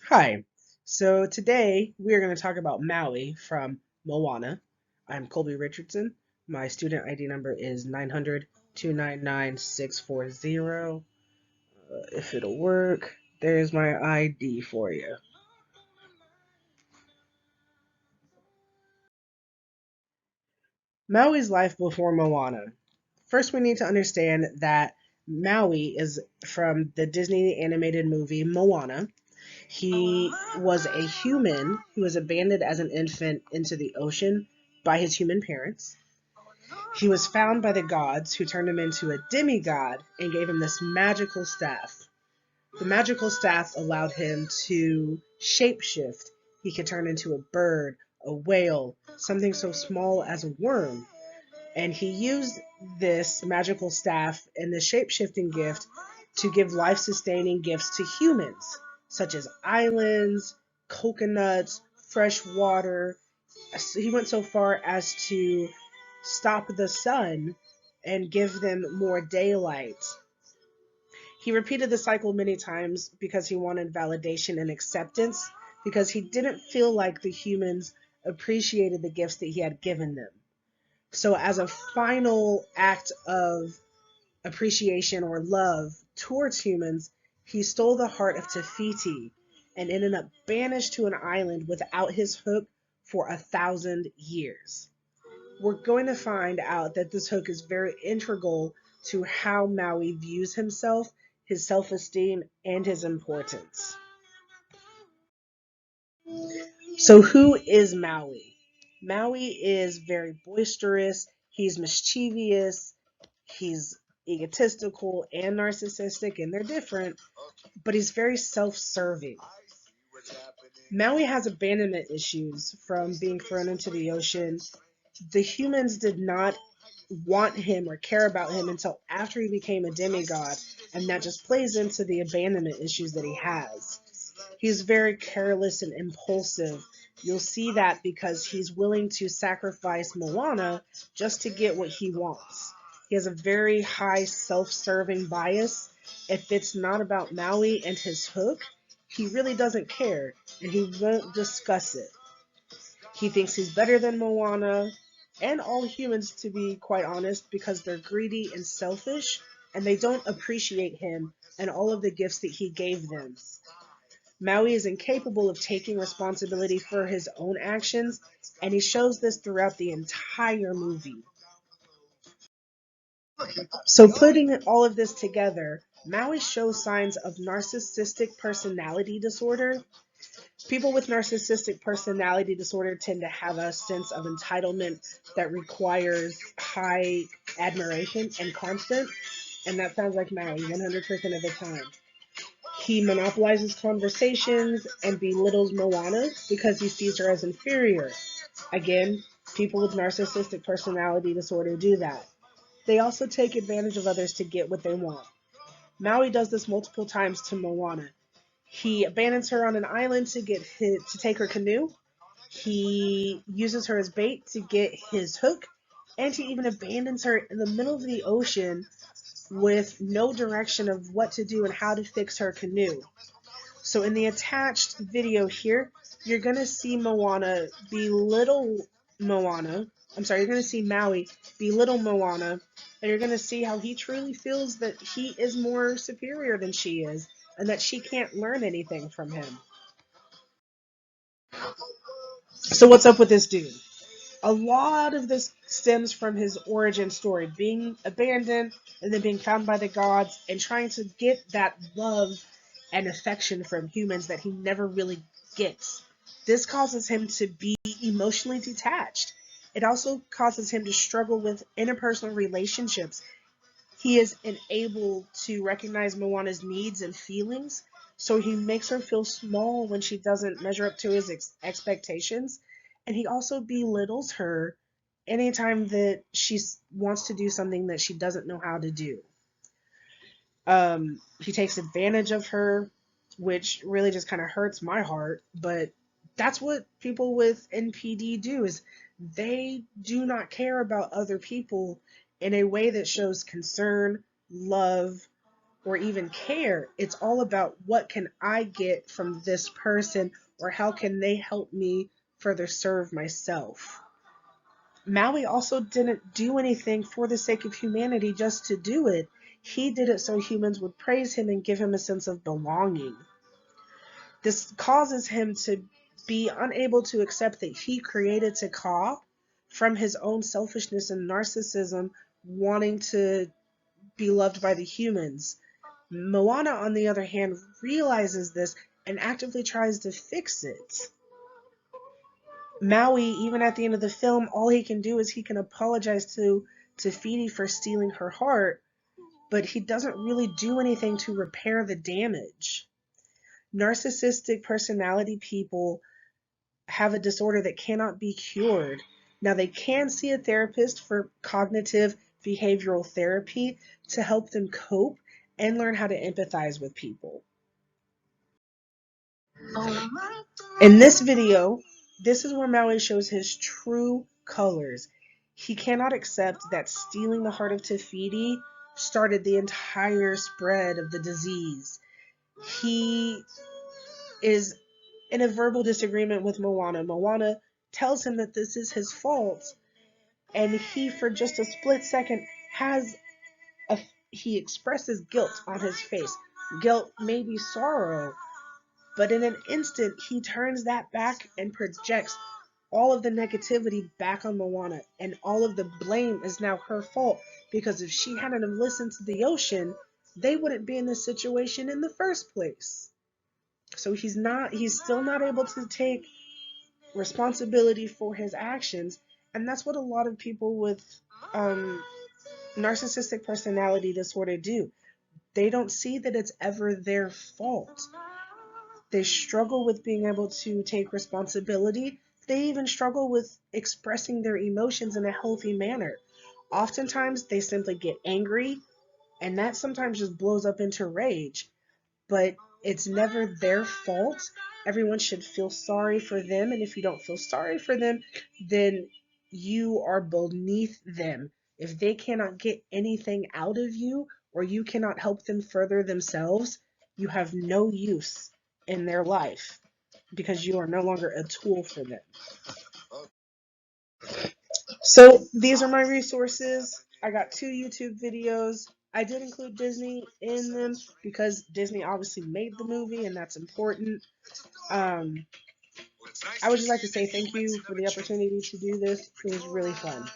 Hi. So today we are going to talk about Maui from Moana. I'm Colby Richardson. My student ID number is 900-299-640. If it'll work, there's my ID for you. Maui's life before Moana. First, we need to understand that Maui is from the Disney animated movie Moana. He was a human who was abandoned as an infant into the ocean by his human parents. He was found by the gods who turned him into a demigod and gave him this magical staff. The magical staff allowed him to shapeshift. He could turn into a bird, a whale, something so small as a worm. And he used this magical staff and the shapeshifting gift to give life sustaining gifts to humans, such as islands, coconuts, fresh water. He went so far as to stop the sun and give them more daylight. He repeated the cycle many times because he wanted validation and acceptance, because he didn't feel like the humans appreciated the gifts that he had given them. So, as a final act of appreciation or love towards humans, he stole the heart of Tafiti and ended up banished to an island without his hook for 1,000 years. We're going to find out that this hook is very integral to how Maui views himself, his self esteem, and his importance. So, who is Maui? Maui is very boisterous, he's mischievous, he's egotistical and narcissistic, and they're different, but he's very self serving. Maui has abandonment issues from being thrown into the ocean. The humans did not want him or care about him until after he became a demigod, and that just plays into the abandonment issues that he has. He's very careless and impulsive. You'll see that because he's willing to sacrifice Moana just to get what he wants. He has a very high self serving bias. If it's not about Maui and his hook, he really doesn't care and he won't discuss it. He thinks he's better than Moana and all humans, to be quite honest, because they're greedy and selfish and they don't appreciate him and all of the gifts that he gave them. Maui is incapable of taking responsibility for his own actions, and he shows this throughout the entire movie. So, putting all of this together, Maui shows signs of narcissistic personality disorder. People with narcissistic personality disorder tend to have a sense of entitlement that requires high admiration and constant, and that sounds like Maui 100% of the time. He monopolizes conversations and belittles Moana because he sees her as inferior. Again, people with narcissistic personality disorder do that. They also take advantage of others to get what they want. Maui does this multiple times to Moana. He abandons her on an island to take her canoe. He uses her as bait to get his hook, and he even abandons her in the middle of the ocean with no direction of what to do and how to fix her canoe. So in the attached video here, you're going to see Moana. You're going to see Maui belittle Moana, and you're going to see how he truly feels that he is more superior than she is, and that she can't learn anything from him. So what's up with this dude? A lot of this stems from his origin story, being abandoned and then being found by the gods and trying to get that love and affection from humans that he never really gets. This causes him to be emotionally detached. It also causes him to struggle with interpersonal relationships. He is unable to recognize Moana's needs and feelings, so he makes her feel small when she doesn't measure up to his expectations. And he also belittles her anytime that she wants to do something that she doesn't know how to do. He takes advantage of her, which really just kind of hurts my heart. But that's what people with NPD do, is they do not care about other people in a way that shows concern, love, or even care. It's all about what can I get from this person, or how can they help me further serve myself. Maui also didn't do anything for the sake of humanity just to do it. He did it so humans would praise him and give him a sense of belonging. This causes him to be unable to accept that he created Taka from his own selfishness and narcissism, wanting to be loved by the humans. Moana, on the other hand, realizes this and actively tries to fix it. Maui, even at the end of the film, all he can do is he can apologize to Te Fiti for stealing her heart, but he doesn't really do anything to repair the damage. Narcissistic personality people have a disorder that cannot be cured. Now, they can see a therapist for cognitive behavioral therapy to help them cope and learn how to empathize with people. In this video, this is where Maui shows his true colors. He cannot accept that stealing the heart of Te Fiti started the entire spread of the disease. He is in a verbal disagreement with Moana. Moana tells him that this is his fault, and he, for just a split second, he expresses guilt on his face. Guilt, maybe sorrow, but in an instant, he turns that back and projects all of the negativity back on Moana, and all of the blame is now her fault, because if she hadn't have listened to the ocean, they wouldn't be in this situation in the first place. So he's still not able to take responsibility for his actions, and that's what a lot of people with narcissistic personality disorder do. They don't see that it's ever their fault. They struggle with being able to take responsibility. They even struggle with expressing their emotions in a healthy manner. Oftentimes, they simply get angry, and that sometimes just blows up into rage. But it's never their fault. Everyone should feel sorry for them, and if you don't feel sorry for them, then you are beneath them. If they cannot get anything out of you, or you cannot help them further themselves, you have no use in their life, because you are no longer a tool for them. So these are my resources. I got 2 YouTube videos. I did include Disney in them because Disney obviously made the movie, and that's important. I would just like to say thank you for the opportunity to do this. It was really fun.